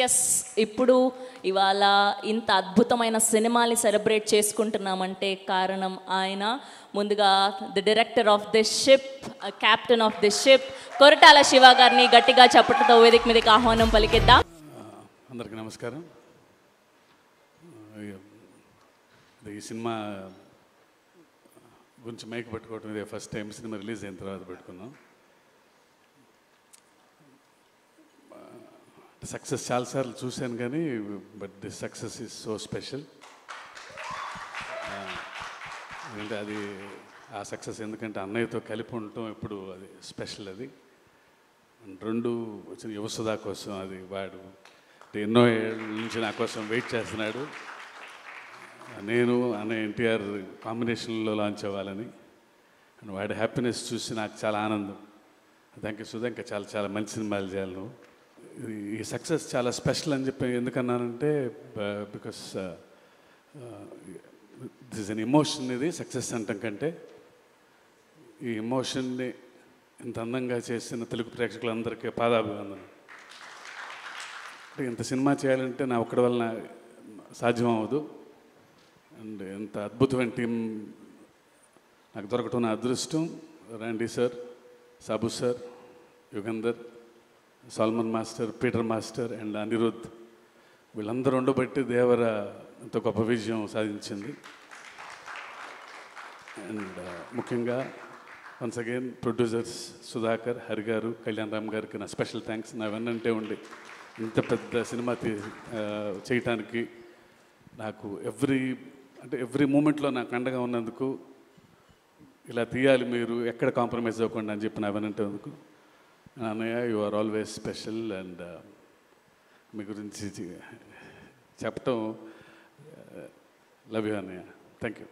Yes, ఇప్పుడు ఇవాళ ఇంత అద్భుతమైన సినిమాని సెలబ్రేట్ చేసుకుంటున్నామంటే కారణం ఆయన. ముందుగా the director of this ship, captain of this ship Koratala Shiva గారిని గట్టిగా చప్పట్లతో వేదిక మీదకి ఆహ్వానం పలికిద్దాం. అందరికీ నమస్కారం. ఈ సినిమా గురించి మైక్ పెట్టుకోవటం ఇదే ఫస్ట్ టైం. సినిమా రిలీజ్ అయిన తర్వాత పెట్టుకున్నాం. సక్సెస్ చాలాసార్లు చూశాను కానీ but this success is so special. ఎందుకంటే అది ఆ సక్సెస్ ఎందుకంటే అన్నయ్యతో కలిపి ఉండటం ఎప్పుడు అది స్పెషల్. అది రెండు వచ్చిన యువసుధా కోసం అది వాడు ఎన్నో ఏళ్ళ నుంచి నా కోసం వెయిట్ చేస్తున్నాడు. నేను అన్నయ్య ఎన్టీఆర్ కాంబినేషన్లో లాంచ్ అవ్వాలని అండ్ వాడి హ్యాపీనెస్ చూసి నాకు చాలా ఆనందం. థ్యాంక్ యూ సుధా, ఇంకా చాలా చాలా మంచి సినిమాలు చేయాలి నువ్వు. ఈ సక్సెస్ చాలా స్పెషల్ అని చెప్పి ఎందుకన్నానంటే బికాస్ దిస్ అన్ ఎమోషన్. ఇది సక్సెస్ అంటాం కంటే ఈ ఎమోషన్ని ఇంత అందంగా చేసిన తెలుగు ప్రేక్షకులందరికీ పాదాభివందనం. అంటే ఇంత సినిమా చేయాలంటే నా ఒక్కడి వలన సాధ్యం అవ్వదు. అండ్ ఇంత అద్భుతమైన టీం నాకు దొరకటం నా అదృష్టం. Randy sir, Sabu sir, Yugandhar, Salman master, Peter master and Anirudh వీళ్ళందరూ ఉండబట్టి దేవర ఎంతో గొప్ప విజయం సాధించింది. అండ్ ముఖ్యంగా once again producers Sudhakar, Hari garu, Kalyan Ram గారికి నా స్పెషల్ థ్యాంక్స్. నా వెన్నంటే ఉండి ఇంత పెద్ద సినిమా చేయటానికి నాకు ఎవ్రీ మూమెంట్లో నాకు అండగా ఉన్నందుకు, ఇలా తీయాలి మీరు ఎక్కడ కాంప్రమైజ్ అవ్వకుండా అని చెప్పి నా వెన్నంటే అందుకు. అన్నయ్య, you are always special. And మీ గురించి చెప్పటం లవ్ యూ అన్నయ్య. Thank you.